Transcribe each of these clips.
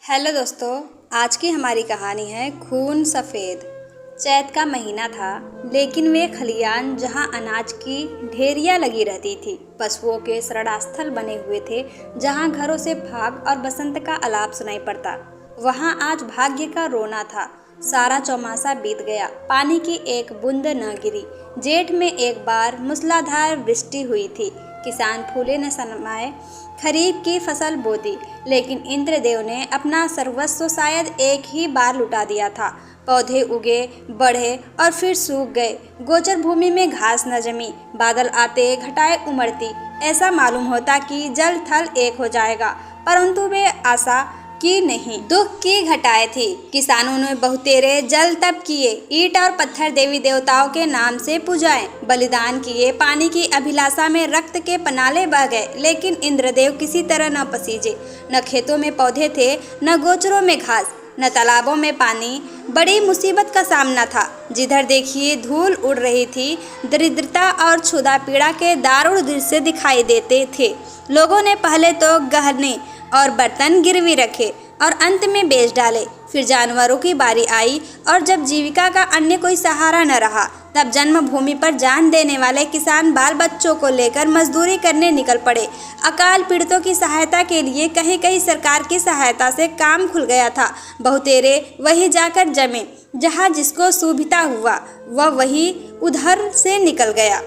Hello दोस्तों, आज की हमारी कहानी है खून सफ़ेद। चैत का महीना था, लेकिन वे खलियान जहां अनाज की ढेरियां लगी रहती थी, पशुओं के शरणास्थल बने हुए थे, जहां घरों से भाग और बसंत का आलाप सुनाई पड़ता, वहां आज भाग्य का रोना था। सारा चौमासा बीत गया, पानी की एक बूंद न गिरी। जेठ में एक बार मूसलाधार वृष्टि हुई थी। किसान फूले न समाये खरीफ की फसल बो दी, लेकिन इंद्रदेव ने अपना सर्वस्व शायद एक ही बार लुटा दिया था। पौधे उगे, बढ़े और फिर सूख गए। गोचर भूमि में घास न जमी। बादल आते, घटाएं उमड़ती। ऐसा मालूम होता कि जल थल एक हो जाएगा, परंतु वे आशा की नहीं, दुख की घटाएं थी। किसानों ने बहुतेरे जल तप किए, ईंट और पत्थर देवी देवताओं के नाम से पूजाए, बलिदान किए। पानी की अभिलाषा में रक्त के पनाले बह गए, लेकिन इंद्रदेव किसी तरह न पसीजे। न खेतों में पौधे थे, न गोचरों में घास, न तालाबों में पानी। बड़ी मुसीबत का सामना था। जिधर देखिए धूल उड़ रही थी। दरिद्रता और क्षुधा पीड़ा के दारुण दृश्य दिखाई देते थे। लोगों ने पहले तो गहने और बर्तन गिरवी रखे और अंत में बेच डाले। फिर जानवरों की बारी आई, और जब जीविका का अन्य कोई सहारा न रहा, तब जन्मभूमि पर जान देने वाले किसान बाल बच्चों को लेकर मजदूरी करने निकल पड़े। अकाल पीड़ितों की सहायता के लिए कहीं कहीं सरकार की सहायता से काम खुल गया था। बहुतेरे वही जाकर जमे, जहाँ जिसको सुविधा हुआ वह वही उधर से निकल गया।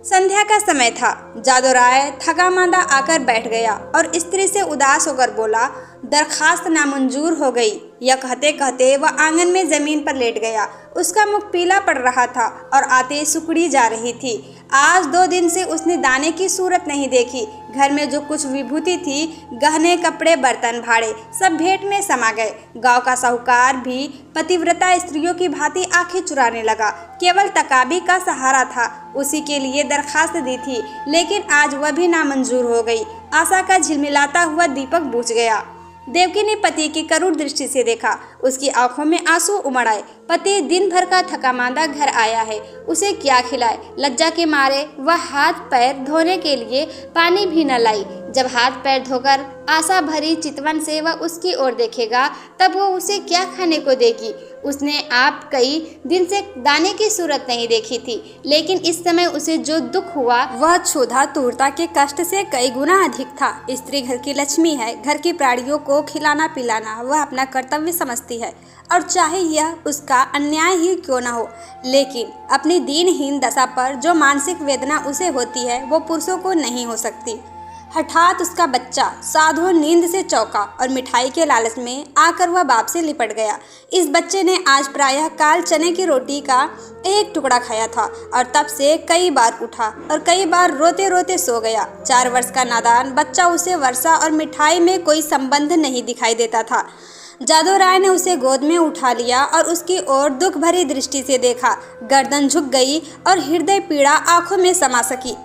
संध्या का समय था। जादू राय थका मांदा आकर बैठ गया और स्त्री से उदास होकर बोला, दरखास्त नामंजूर हो गई। यह कहते कहते वह आंगन में जमीन पर लेट गया। उसका मुख पीला पड़ रहा था और आते सुकड़ी जा रही थी। आज 2 दिन से उसने दाने की सूरत नहीं देखी। घर में जो कुछ विभूति थी, गहने, कपड़े, बर्तन, भाड़े, सब भेंट में समा गए। गांव का साहूकार भी पतिव्रता स्त्रियों की भांति आंखें चुराने लगा। केवल तकाबी का सहारा था, उसी के लिए दरखास्त दी थी, लेकिन आज वह भी नामंजूर हो गई। आशा का झिलमिलाता हुआ दीपक बुझ गया। देवकी ने पति की करुण दृष्टि से देखा। उसकी आंखों में आंसू उमड़ आए। पति दिन भर का थका मांदा घर आया है, उसे क्या खिलाए। लज्जा के मारे वह हाथ पैर धोने के लिए पानी भी न लाई। जब हाथ पैर धोकर आशा भरी चितवन से वह उसकी ओर देखेगा, तब वो उसे क्या खाने को देगी। उसने आप कई दिन से दाने की सूरत नहीं देखी थी, लेकिन इस समय उसे जो दुख हुआ वह क्षुधा तूरता के कष्ट से कई गुना अधिक था। स्त्री घर की लक्ष्मी है। घर की प्राणियों को खिलाना पिलाना वह अपना कर्तव्य समझती है, और चाहे यह उसका अन्याय ही क्यों न हो। लेकिन अपनी दीनहीन दशा पर जो मानसिक वेदना उसे होती है, वो पुरुषों को नहीं हो सकती। हठात उसका बच्चा साधु नींद से चौंका और मिठाई के लालच में आकर वह बाप से लिपट गया। इस बच्चे ने आज प्रायः काल चने की रोटी का एक टुकड़ा खाया था, और तब से कई बार उठा और कई बार रोते रोते सो गया। 4 वर्ष का नादान बच्चा, उसे वर्षा और मिठाई में कोई संबंध नहीं दिखाई देता था। जादू राय ने उसे गोद में उठा लिया और उसकी ओर दुख भरी दृष्टि से देखा। गर्दन झुक गई और हृदय पीड़ा आंखों में समा सकी।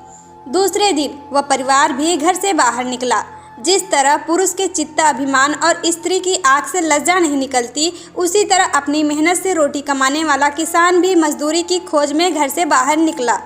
दूसरे दिन वह परिवार भी घर से बाहर निकला। जिस तरह पुरुष के चित्त अभिमान और स्त्री की आंख से लज्जा नहीं निकलती, उसी तरह अपनी मेहनत से रोटी कमाने वाला किसान भी मजदूरी की खोज में घर से बाहर निकला।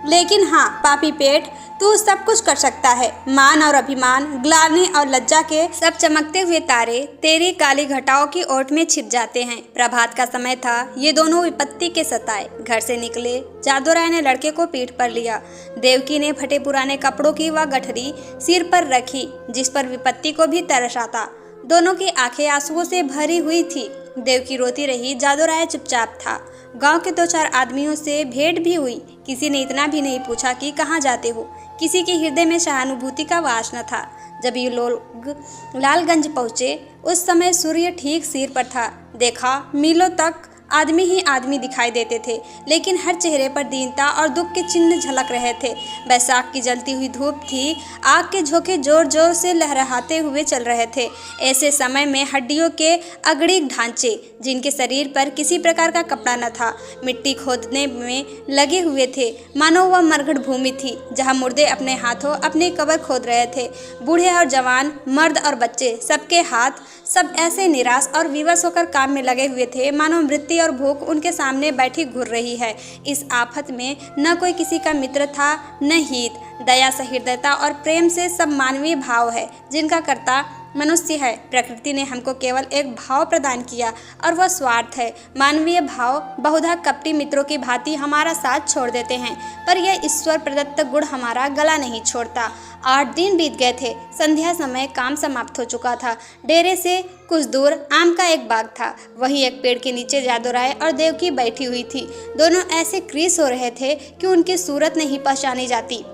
लेकिन हाँ पापी पेट, तू सब कुछ कर सकता है। मान और अभिमान, ग्लानि और लज्जा के सब चमकते हुए तारे तेरी काली घटाओं की ओट में छिप जाते हैं। प्रभात का समय था। ये दोनों विपत्ति के सताए घर से निकले। जादू राय ने लड़के को पीठ पर लिया। देवकी ने फटे पुराने कपड़ों की वह गठरी सिर पर रखी, जिस पर विपत्ति को भी तरस आता। दोनों की आंखें आंसुओं से भरी हुई थी। देवकी रोती रही, जादू राय चुपचाप था। गांव के 2-4 आदमियों से भेंट भी हुई। किसी ने इतना भी नहीं पूछा कि कहाँ जाते हो। किसी के हृदय में सहानुभूति का वास न था। जब ये लोग लालगंज पहुँचे, उस समय सूर्य ठीक सिर पर था। देखा, मीलों तक आदमी ही आदमी दिखाई देते थे, लेकिन हर चेहरे पर दीनता और दुख के चिन्ह झलक रहे थे। बैसाख की जलती हुई धूप थी। आग के झोंके जोर जोर से लहराते हुए चल रहे थे। ऐसे समय में हड्डियों के अगड़िग ढांचे, जिनके शरीर पर किसी प्रकार का कपड़ा न था, मिट्टी खोदने में लगे हुए थे, मानो वह मरघट भूमि थी, जहाँ मुर्दे अपने हाथों अपनी कब्र खोद रहे थे। बूढ़े और जवान, मर्द और बच्चे, सबके हाथ सब ऐसे निराश और विवश होकर काम में लगे हुए थे, मानो मृत्यु और भूख उनके सामने बैठी घूर रही है। इस आफत में न कोई किसी का मित्र था, न हित। दया, सहृदयता और प्रेम से सब मानवीय भाव है, जिनका कर्ता मनुष्य है। प्रकृति ने हमको केवल एक भाव प्रदान किया और वह स्वार्थ है। मानवीय भाव बहुधा कपटी मित्रों की भांति हमारा साथ छोड़ देते हैं, पर यह ईश्वर प्रदत्त गुण हमारा गला नहीं छोड़ता। 8 दिन बीत गए थे। संध्या समय काम समाप्त हो चुका था। डेरे से कुछ दूर आम का एक बाग था। वहीं एक पेड़ के नीचे जादू राय और देवकी बैठी हुई थी। दोनों ऐसे क्रीस हो रहे थे कि उनकी सूरत नहीं पहचानी जाती।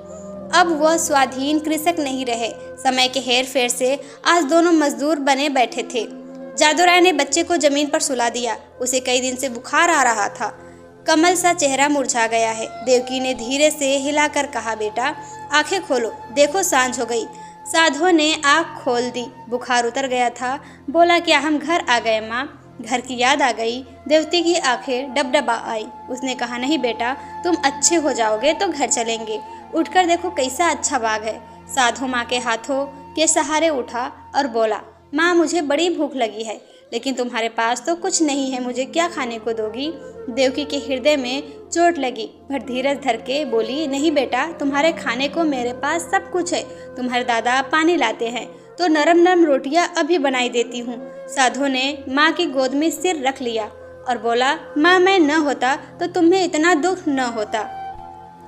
अब वह स्वाधीन कृषक नहीं रहे। समय के हेर फेर से आज दोनों मजदूर बने बैठे थे। जादू राय ने बच्चे को जमीन पर सुला दिया। उसे कई दिन से बुखार आ रहा था। कमल सा चेहरा मुरझा गया है। देवकी ने धीरे से हिलाकर कहा, बेटा आंखें खोलो, देखो सांझ हो गई। साधो ने आँख खोल दी। बुखार उतर गया था। बोला, क्या हम घर आ गए माँ? घर की याद आ गई। देवती की आंखें डबडबा आई। उसने कहा, नहीं बेटा, तुम अच्छे हो जाओगे तो घर चलेंगे। उठकर देखो कैसा अच्छा बाग है। साधो माँ के हाथों के सहारे उठा और बोला, माँ मुझे बड़ी भूख लगी है, लेकिन तुम्हारे पास तो कुछ नहीं है, मुझे क्या खाने को दोगी? देवकी के हृदय में चोट लगी, पर धीरज धर के बोली, नहीं बेटा, तुम्हारे खाने को मेरे पास सब कुछ है। तुम्हारे दादा पानी लाते हैं तो नरम नरम रोटियां अभी बनाई देती हूँ। साधो ने माँ की गोद में सिर रख लिया और बोला, माँ मैं न होता तो तुम्हें इतना दुख न होता।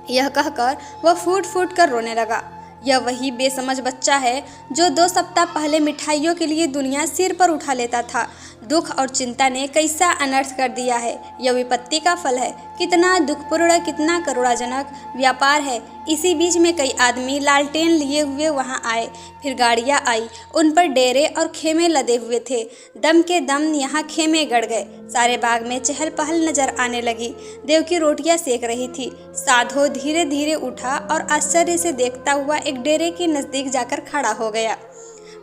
यह कहकर वह फूट फूट कर रोने लगा। यह वही बेसमझ बच्चा है जो 2 सप्ताह पहले मिठाइयों के लिए दुनिया सिर पर उठा लेता था। दुख और चिंता ने कैसा अनर्थ कर दिया है। यह विपत्ति का फल है। कितना दुखपूर्ण, कितना करुणाजनक व्यापार है। इसी बीच में कई आदमी लालटेन लिए हुए वहां आए। फिर गाड़ियां आई। उन पर डेरे और खेमे लदे हुए थे। दम के दम यहाँ खेमे गड़ गए। सारे बाग में चहल पहल नजर आने लगी। देवकी रोटियां सेक रही थी। साधो धीरे धीरे उठा और आश्चर्य से देखता हुआ एक डेरे के नजदीक जाकर खड़ा हो गया।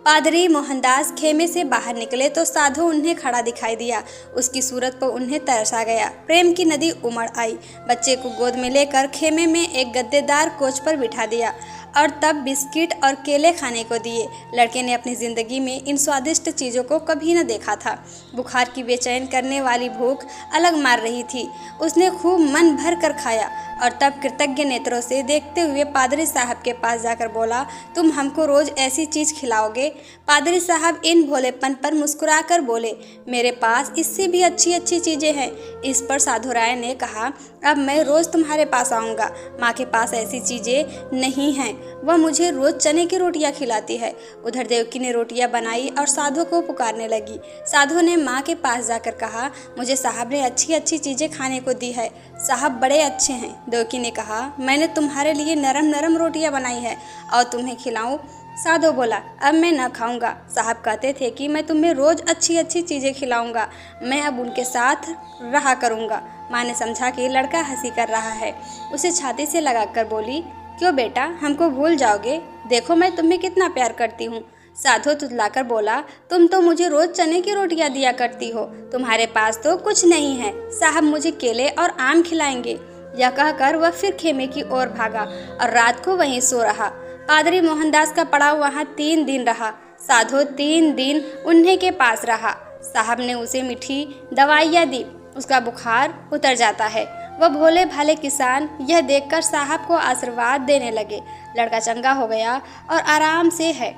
पादरी मोहनदास खेमे से बाहर निकले तो साधो उन्हें खड़ा दिखाई दिया। उसकी सूरत पर उन्हें तरस आ गया। प्रेम की नदी उमड़ आई। बच्चे को गोद में लेकर खेमे में एक गद्देदार कोच पर बिठा दिया और तब बिस्किट और केले खाने को दिए। लड़के ने अपनी जिंदगी में इन स्वादिष्ट चीज़ों को कभी न देखा था। बुखार की बेचैन करने वाली भूख अलग मार रही थी। उसने खूब मन भर कर खाया और तब कृतज्ञ नेत्रों से देखते हुए पादरी साहब के पास जाकर बोला, तुम हमको रोज ऐसी चीज़ खिलाओगे? पादरी साहब इन भोलेपन पर मुस्कुराकर बोले, मेरे पास इससे भी अच्छी अच्छी चीज़ें हैं। इस पर साधु राय ने कहा, अब मैं रोज़ तुम्हारे पास आऊँगा। माँ के पास ऐसी चीज़ें नहीं हैं। वह मुझे रोज़ चने की रोटियाँ खिलाती है। उधर देवकी ने रोटियाँ बनाई और साधु को पुकारने लगी। साधु ने माँ के पास जाकर कहा, मुझे साहब ने अच्छी अच्छी चीज़ें खाने को दी है। साहब बड़े अच्छे हैं। देवकी ने कहा, मैंने तुम्हारे लिए नरम नरम रोटियाँ बनाई है और तुम्हें खिलाऊं? साधु बोला, अब मैं न खाऊंगा। साहब कहते थे कि मैं तुम्हें रोज़ अच्छी अच्छी चीज़ें खिलाऊंगा। मैं अब उनके साथ रहा करूंगा। माँ ने समझा कि लड़का हंसी कर रहा है। उसे छाती से लगाकर बोली, क्यों बेटा, हमको भूल जाओगे? देखो मैं तुम्हें कितना प्यार करती हूँ। साधु तुतलाकर बोला, तुम तो मुझे रोज चने की रोटियां दिया करती हो। तुम्हारे पास तो कुछ नहीं है। साहब मुझे केले और आम खिलाएंगे। यह कहकर वह फिर खेमे की ओर भागा और रात को वहीं सो रहा। पादरी मोहनदास का पड़ाव वहाँ 3 दिन रहा। साधु 3 दिन उन्हीं के पास रहा। साहब ने उसे मीठी दवाइयाँ दी। उसका बुखार उतर जाता है। वह भोले भाले किसान यह देखकर साहब को आशीर्वाद देने लगे। लड़का चंगा हो गया और आराम से है।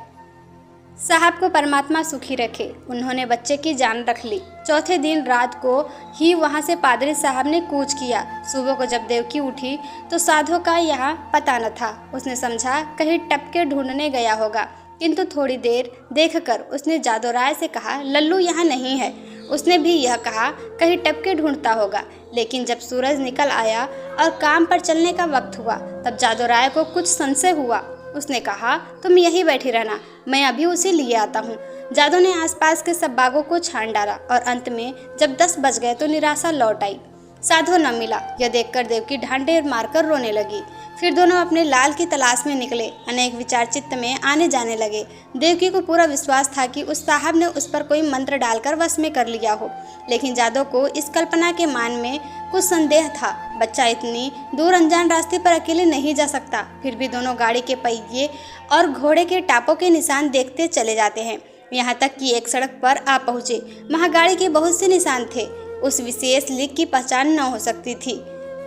साहब को परमात्मा सुखी रखे। उन्होंने बच्चे की जान रख ली। चौथे दिन रात को ही वहाँ से पादरी साहब ने कूच किया। सुबह को जब देवकी उठी तो साधु का यहाँ पता न था। उसने समझा कहीं टपके ढूंढने गया होगा, किंतु थोड़ी देर देखकर उसने जादू राय से कहा, लल्लू यहाँ नहीं है। उसने भी यह कहा, कहीं टपके ढूंढता होगा। लेकिन जब सूरज निकल आया और काम पर चलने का वक्त हुआ तब जादू राय को कुछ संशय हुआ। उसने कहा, तुम यहीं बैठी रहना, मैं अभी उसे लिए आता हूँ। जादू ने आसपास के सब बागों को छान डाला और अंत में जब 10 बज गए तो निराशा लौट आई। साधु न मिला। यह देखकर देवकी ढांढे मारकर रोने लगी। फिर दोनों अपने लाल की तलाश में निकले। अनेक विचार चित्त में आने जाने लगे। देवकी को पूरा विश्वास था कि उस साहब ने उस पर कोई मंत्र डालकर वश में कर लिया हो, लेकिन जादू को इस कल्पना के मान में कुछ संदेह था। बच्चा इतनी दूर अनजान रास्ते पर अकेले नहीं जा सकता। फिर भी दोनों गाड़ी के पहिए और घोड़े के टापों के निशान देखते चले जाते हैं। यहाँ तक कि एक सड़क पर आ पहुँचे। वहाँ गाड़ी के बहुत से निशान थे। उस विशेष लिख की पहचान न हो सकती थी।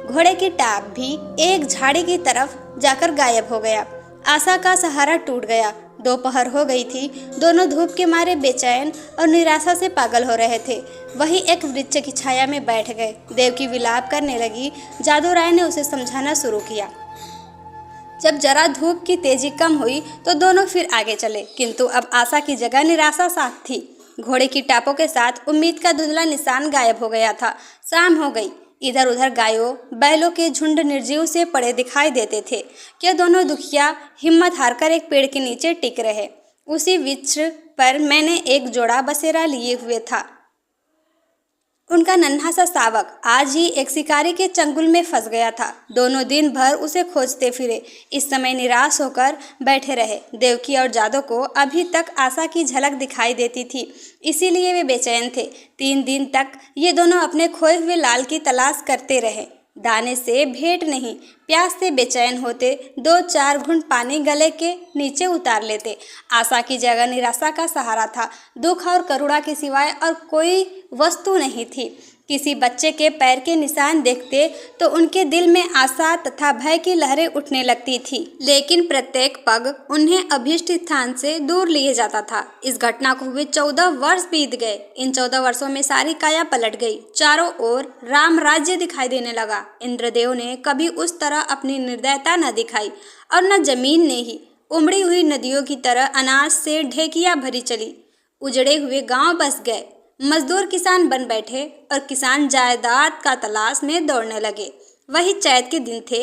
घोड़े की टाप भी एक झाड़ी की तरफ जाकर गायब हो गया। आशा का सहारा टूट गया। दोपहर हो गई थी। दोनों धूप के मारे बेचैन और निराशा से पागल हो रहे थे। वही एक वृक्ष की छाया में बैठ गए। देवकी विलाप करने लगी। जादू राय ने उसे समझाना शुरू किया। जब जरा धूप की तेजी कम हुई तो दोनों फिर आगे चले, किंतु अब आशा की जगह निराशा साथ थी। घोड़े की टापों के साथ उम्मीद का धुंधला निशान गायब हो गया था। शाम हो गई। इधर उधर गायों बैलों के झुंड निर्जीव से पड़े दिखाई देते थे। क्या दोनों दुखिया हिम्मत हारकर एक पेड़ के नीचे टिक रहे। उसी वृक्ष पर मैंने एक जोड़ा बसेरा लिए हुए था। उनका नन्हा सा शावक आज ही एक शिकारी के चंगुल में फंस गया था। दोनों दिन भर उसे खोजते फिरे। इस समय निराश होकर बैठे रहे। देवकी और जादव को अभी तक आशा की झलक दिखाई देती थी, इसीलिए वे बेचैन थे। 3 दिन तक ये दोनों अपने खोए हुए लाल की तलाश करते रहे। दाने से भेंट नहीं, प्यास से बेचैन होते। 2-4 घूंट पानी गले के नीचे उतार लेते। आशा की जगह निराशा का सहारा था। दुख और करुणा के सिवाय और कोई वस्तु नहीं थी। किसी बच्चे के पैर के निशान देखते तो उनके दिल में आशा तथा भय की लहरें उठने लगती थी, लेकिन प्रत्येक पग उन्हें अभीष्ट स्थान से दूर लिए जाता था। इस घटना को हुए 14 वर्ष बीत गए। इन 14 वर्षों में सारी काया पलट गई। चारों ओर राम राज्य दिखाई देने लगा। इंद्रदेव ने कभी उस तरह अपनी निर्दयता न दिखाई और न जमीन ने ही। उमड़ी हुई नदियों की तरह अनाज से ढेकियां भरी चली। उजड़े हुए गांव बस गए। मजदूर किसान बन बैठे और किसान जायदाद का तलाश में दौड़ने लगे। वही चैत के दिन थे।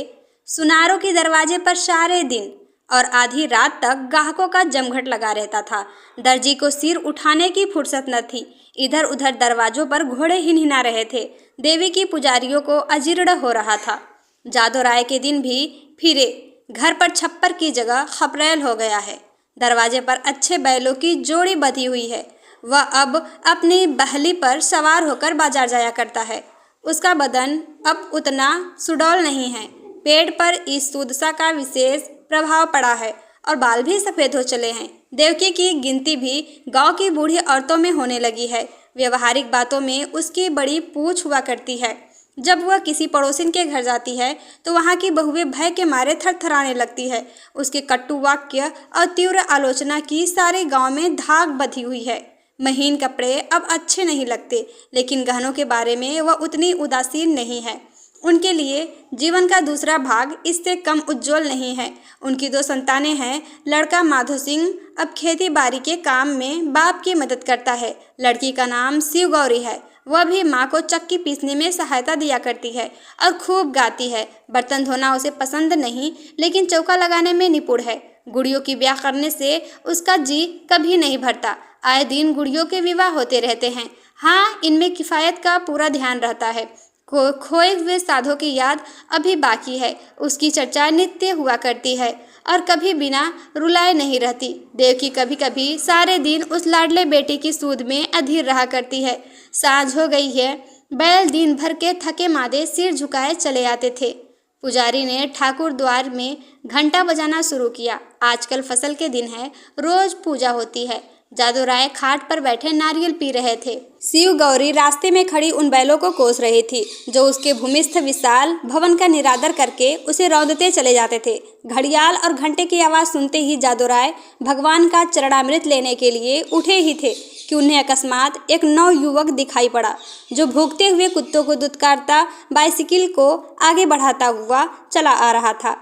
सुनारों के दरवाजे पर सारे दिन और आधी रात तक ग्राहकों का जमघट लगा रहता था। दर्जी को सिर उठाने की फुर्सत न थी। इधर उधर दरवाजों पर घोड़े हिनहिना रहे थे। देवी की पुजारियों को अजीर्ण हो रहा था। जादू राय के दिन भी फिरे। घर पर छप्पर की जगह खपरेल हो गया है। दरवाजे पर अच्छे बैलों की जोड़ी बंधी हुई है। वह अब अपनी बहली पर सवार होकर बाजार जाया करता है। उसका बदन अब उतना सुडौल नहीं है। पेट पर इस सुदशा का विशेष प्रभाव पड़ा है और बाल भी सफ़ेद हो चले हैं। देवकी की गिनती भी गांव की बूढ़ी औरतों में होने लगी है। व्यवहारिक बातों में उसकी बड़ी पूछ हुआ करती है। जब वह किसी पड़ोसिन के घर जाती है तो वहाँ की बहुएं भय के मारे थरथराने लगती है। उसके कटु वाक्य और तीव्र आलोचना की सारे गांव में धाक बंधी हुई है। महीन कपड़े अब अच्छे नहीं लगते, लेकिन गहनों के बारे में वह उतनी उदासीन नहीं है। उनके लिए जीवन का दूसरा भाग इससे कम उज्जवल नहीं है। उनकी 2 संतानें हैं। लड़का माधो सिंह अब खेती बाड़ी के काम में बाप की मदद करता है। लड़की का नाम शिव गौरी है। वह भी माँ को चक्की पीसने में सहायता दिया करती है और खूब गाती है। बर्तन धोना उसे पसंद नहीं, लेकिन चौका लगाने में निपुण है। गुड़ियों की ब्याह करने से उसका जी कभी नहीं भरता। आए दिन गुड़ियों के विवाह होते रहते हैं। हाँ, इनमें किफ़ायत का पूरा ध्यान रहता है। खोए हुए साधों की याद अभी बाकी है। उसकी चर्चा नित्य हुआ करती है और कभी बिना रुलाए नहीं रहती। देवकी कभी कभी सारे दिन उस लाडले बेटे की सूद में अधीर रहा करती है। सांझ हो गई है। बैल दिन भर के थके मादे सिर झुकाए चले आते थे। पुजारी ने ठाकुर द्वार में घंटा बजाना शुरू किया। आजकल फसल के दिन है, रोज पूजा होती है। जादू राय खाट पर बैठे नारियल पी रहे थे। शिव गौरी रास्ते में खड़ी उन बैलों को कोस रही थी जो उसके भूमिस्थ विशाल भवन का निरादर करके उसे रौंदते चले जाते थे। घड़ियाल और घंटे की आवाज़ सुनते ही जादू राय भगवान का चरणामृत लेने के लिए उठे ही थे कि उन्हें अकस्मात एक नवयुवक दिखाई पड़ा जो भूखते हुए कुत्तों को दुत्कारता बाइसिकल को आगे बढ़ाता हुआ चला आ रहा था।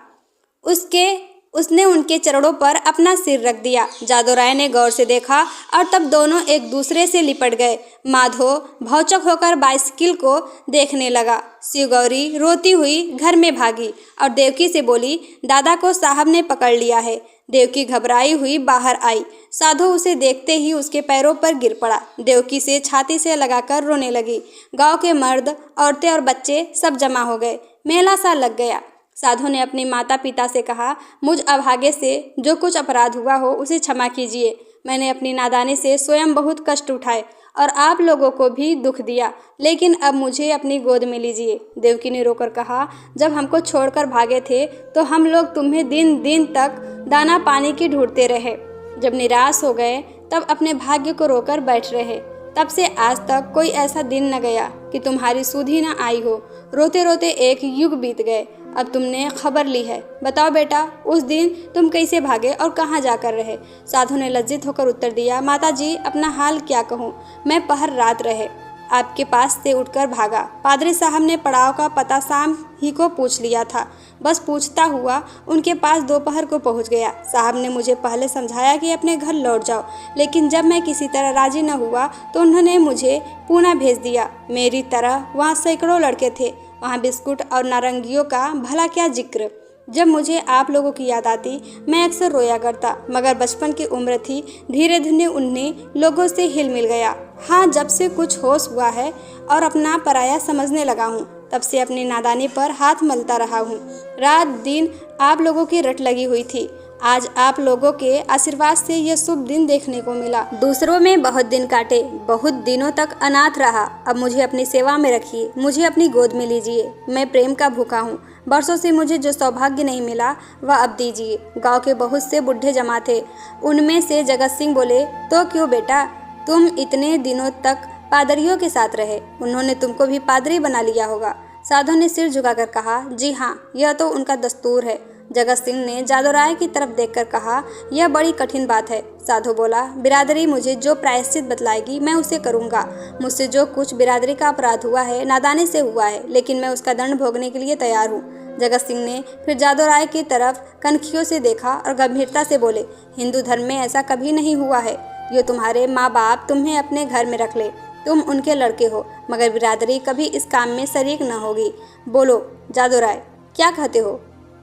उसने उनके चरणों पर अपना सिर रख दिया। जादू राय ने गौर से देखा और तब दोनों एक दूसरे से लिपट गए। माधो भौचक होकर बाइसिकल को देखने लगा। शिव गौरी रोती हुई घर में भागी और देवकी से बोली, दादा को साहब ने पकड़ लिया है। देवकी घबराई हुई बाहर आई। साधु उसे देखते ही उसके पैरों पर गिर पड़ा। देवकी से छाती से लगाकर रोने लगी। गांव के मर्द, औरतें और बच्चे सब जमा हो गए। मेला सा लग गया। साधु ने अपने माता पिता से कहा, मुझ अभागे से जो कुछ अपराध हुआ हो उसे क्षमा कीजिए। मैंने अपनी नादानी से स्वयं बहुत कष्ट उठाए और आप लोगों को भी दुख दिया, लेकिन अब मुझे अपनी गोद में लीजिए। देवकी ने रोकर कहा, जब हमको छोड़कर भागे थे तो हम लोग तुम्हें दिन दिन तक दाना पानी की ढूंढते रहे। जब निराश हो गए तब अपने भाग्य को रोकर बैठ रहे। तब से आज तक कोई ऐसा दिन न गया कि तुम्हारी सुधि न आई हो। रोते रोते एक युग बीत गए अब तुमने खबर ली है। बताओ बेटा, उस दिन तुम कैसे भागे और कहाँ जाकर रहे? साधु ने लज्जित होकर उत्तर दिया, माताजी अपना हाल क्या कहूँ, मैं पहर रात रहे आपके पास से उठकर भागा। पादरी साहब ने पड़ाव का पता शाम ही को पूछ लिया था। बस पूछता हुआ उनके पास दोपहर को पहुंच गया। साहब ने मुझे पहले समझाया कि अपने घर लौट जाओ, लेकिन जब मैं किसी तरह राजी न हुआ तो उन्होंने मुझे पूना भेज दिया। मेरी तरह वहाँ सैकड़ों लड़के थे। वहाँ बिस्कुट और नारंगियों का भला क्या जिक्र। जब मुझे आप लोगों की याद आती मैं अक्सर रोया करता, मगर बचपन की उम्र थी, धीरे धीरे उन्हें लोगों से हिल मिल गया। हाँ, जब से कुछ होश हुआ है और अपना पराया समझने लगा हूँ, तब से अपनी नादानी पर हाथ मलता रहा हूँ। रात दिन आप लोगों की रट लगी हुई थी। आज आप लोगों के आशीर्वाद से यह शुभ दिन देखने को मिला। दूसरों में बहुत दिन काटे, बहुत दिनों तक अनाथ रहा। अब मुझे अपनी सेवा में रखिए, मुझे अपनी गोद में लीजिए। मैं प्रेम का भूखा हूँ। बरसों से मुझे जो सौभाग्य नहीं मिला वह अब दीजिए। गांव के बहुत से बुढ़े जमा थे। उनमें से जगत सिंह बोले, तो क्यों बेटा, तुम इतने दिनों तक पादरियों के साथ रहे, उन्होंने तुमको भी पादरी बना लिया होगा। साधु ने सिर झुकाकर कहा, जी हाँ, यह तो उनका दस्तूर है। जगत सिंह ने जादू राय की तरफ देखकर कहा, यह बड़ी कठिन बात है। साधु बोला, बिरादरी मुझे जो प्रायश्चित बतलाएगी मैं उसे करूँगा। मुझसे जो कुछ बिरादरी का अपराध हुआ है नादानी से हुआ है, लेकिन मैं उसका दंड भोगने के लिए तैयार हूँ। जगत सिंह ने फिर जादू राय की तरफ कनखियों से देखा और गंभीरता से बोले, हिंदू धर्म में ऐसा कभी नहीं हुआ है। ये तुम्हारे माँ बाप तुम्हें अपने घर में रख ले, तुम उनके लड़के हो, मगर बिरादरी कभी इस काम में शरीक न होगी। बोलो जादू राय, क्या कहते हो?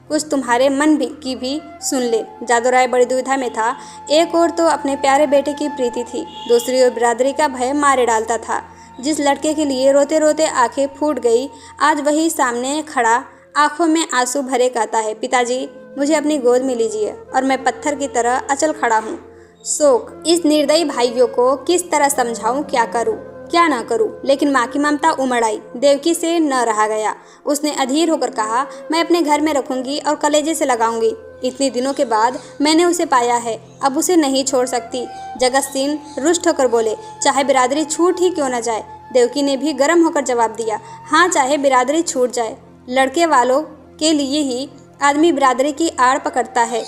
कुछ तुम्हारे मन की भी सुन ले। जादू राय बड़ी दुविधा में था। एक ओर तो अपने प्यारे बेटे की प्रीति थी, दूसरी ओर बिरादरी का भय मारे डालता था। जिस लड़के के लिए रोते रोते आंखें फूट गई, आज वही सामने खड़ा आंखों में आंसू भरे कहता है, पिताजी मुझे अपनी गोद में लीजिए, और मैं पत्थर की तरह अचल खड़ा हूँ। शोक, इस निर्दयी भाइयों को किस तरह समझाऊं, क्या करूं क्या ना करूं। लेकिन माँ की ममता उमड़ आई। देवकी से न रहा गया। उसने अधीर होकर कहा, मैं अपने घर में रखूंगी और कलेजे से लगाऊंगी। इतने दिनों के बाद मैंने उसे पाया है, अब उसे नहीं छोड़ सकती। जगत सिंह रुष्ट होकर बोले, चाहे बिरादरी छूट ही क्यों न जाए। देवकी ने भी गर्म होकर जवाब दिया, हाँ, चाहे बिरादरी छूट जाए। लड़के वालों के लिए ही आदमी बिरादरी की आड़ पकड़ता है।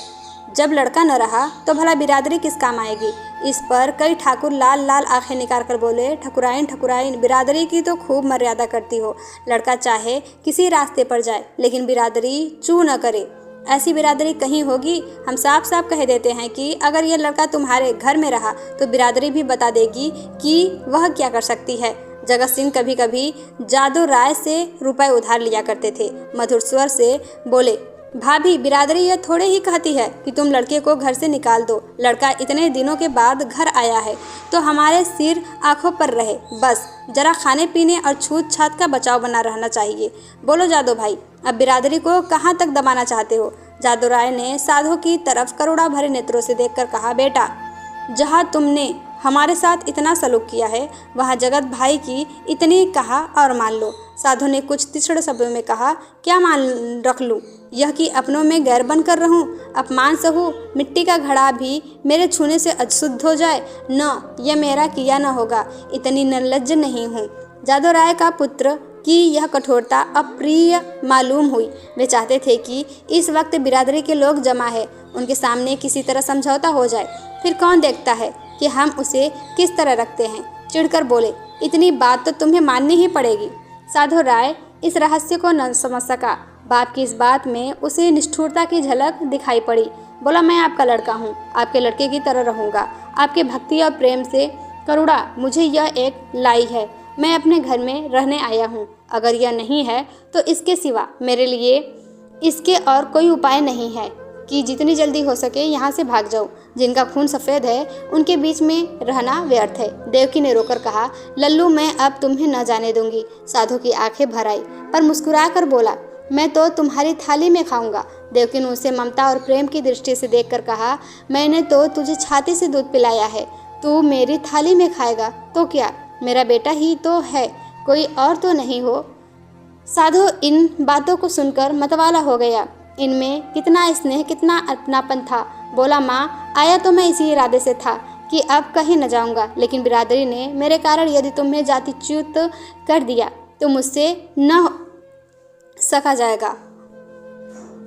जब लड़का न रहा तो भला बिरादरी किस काम आएगी। इस पर कई ठाकुर लाल लाल आंखें निकाल कर बोले, ठकुराइन ठकुराइन, बिरादरी की तो खूब मर्यादा करती हो। लड़का चाहे किसी रास्ते पर जाए, लेकिन बिरादरी चू न करे। ऐसी बिरादरी कहीं होगी? हम साफ साफ कह देते हैं कि अगर यह लड़का तुम्हारे घर में रहा तो बिरादरी भी बता देगी कि वह क्या कर सकती है। जगत सिंह कभी कभी जादू राय से रुपए उधार लिया करते थे। मधुर स्वर से बोले, भाभी, बिरादरी यह थोड़े ही कहती है कि तुम लड़के को घर से निकाल दो। लड़का इतने दिनों के बाद घर आया है तो हमारे सिर आंखों पर रहे। बस जरा खाने पीने और छूत छात का बचाव बना रहना चाहिए। बोलो जादू भाई, अब बिरादरी को कहाँ तक दबाना चाहते हो? जादू राय ने साधु की तरफ करुणा भरे नेत्रों से देखकर कहा, बेटा, जहाँ तुमने हमारे साथ इतना सलूक किया है, वहाँ जगत भाई की इतनी कहा और मान लो। साधु ने कुछ तीक्ष्ण शब्दों में कहा, क्या मान रख लूँ? यह कि अपनों में गैर बन कर रहूं? अपमान सहूं? मिट्टी का घड़ा भी मेरे छूने से अशुद्ध हो जाए? न, यह मेरा किया न होगा। इतनी निर्लज्ज नहीं हूँ। जादू राय का पुत्र की यह कठोरता अप्रिय मालूम हुई। वे चाहते थे कि इस वक्त बिरादरी के लोग जमा है, उनके सामने किसी तरह समझौता हो जाए। फिर कौन देखता है कि हम उसे किस तरह रखते हैं। चिढ़कर बोले, इतनी बात तो तुम्हें माननी ही पड़ेगी। साधु राय इस रहस्य को न समझ सका। बाप की इस बात में उसे निष्ठुरता की झलक दिखाई पड़ी। बोला, मैं आपका लड़का हूँ, आपके लड़के की तरह रहूँगा। आपके भक्ति और प्रेम से करुणा मुझे यह एक लाई है। मैं अपने घर में रहने आया हूँ। अगर यह नहीं है तो इसके सिवा मेरे लिए इसके और कोई उपाय नहीं है कि जितनी जल्दी हो सके यहाँ से भाग जाऊँ। जिनका खून सफ़ेद है उनके बीच में रहना व्यर्थ है। देवकी ने रोकर कहा, लल्लू, मैं अब तुम्हें न जाने दूंगी। साधु की आंखें भर आई, पर मुस्कुरा कर बोला, मैं तो तुम्हारी थाली में खाऊंगा। देवकी ने उसे ममता और प्रेम की दृष्टि से देखकर कहा, मैंने तो तुझे छाती से दूध पिलाया है, तू मेरी थाली में खाएगा तो क्या? मेरा बेटा ही तो है, कोई और तो नहीं हो। साधु इन बातों को सुनकर मतवाला हो गया। इनमें कितना स्नेह, कितना अपनापन था। बोला, माँ, आया तो मैं इसी इरादे से था कि अब कहीं न जाऊंगा, लेकिन बिरादरी ने मेरे कारण यदि तुम्हें जातिच्युत कर दिया तो मुझसे न सका जाएगा।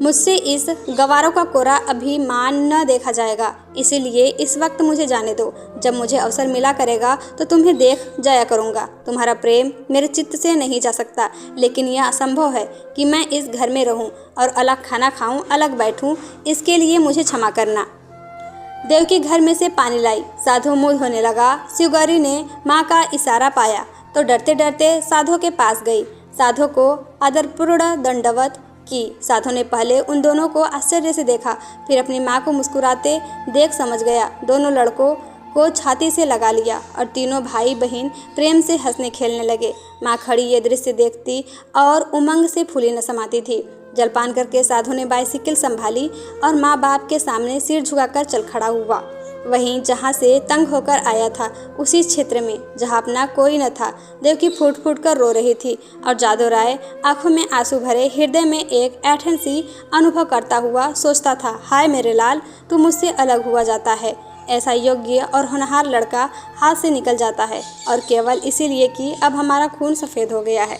मुझसे इस गवारों का कोरा अभिमान न देखा जाएगा, इसीलिए इस वक्त मुझे जाने दो। जब मुझे अवसर मिला करेगा तो तुम्हें देख जाया करूँगा। तुम्हारा प्रेम मेरे चित्त से नहीं जा सकता, लेकिन यह असंभव है कि मैं इस घर में रहूं और अलग खाना खाऊं, अलग बैठूं। इसके लिए मुझे क्षमा करना। देवकी घर में से पानी लाई। साधु मुँह धोने लगा। शिवगौरी ने माँ का इशारा पाया तो डरते डरते साधु के पास गई। साधु को आदरपूर्ण दंडवत की। साधु ने पहले उन दोनों को आश्चर्य से देखा, फिर अपनी माँ को मुस्कुराते देख समझ गया। दोनों लड़कों को छाती से लगा लिया और तीनों भाई बहन प्रेम से हंसने खेलने लगे। माँ खड़ी ये दृश्य देखती और उमंग से फूली न समाती थी। जलपान करके साधु ने बाइसिकल संभाली और माँ बाप के सामने सिर झुकाकर चल खड़ा हुआ। वहीं जहाँ से तंग होकर आया था, उसी क्षेत्र में जहाँ अपना कोई न था। देवकी फूट फूट कर रो रही थी और जादू राय आंखों में आंसू भरे, हृदय में एक ऐंठन सी अनुभव करता हुआ सोचता था, हाय मेरे लाल, तू मुझसे अलग हुआ जाता है। ऐसा योग्य और होनहार लड़का हाथ से निकल जाता है, और केवल इसीलिए कि अब हमारा खून सफ़ेद हो गया है।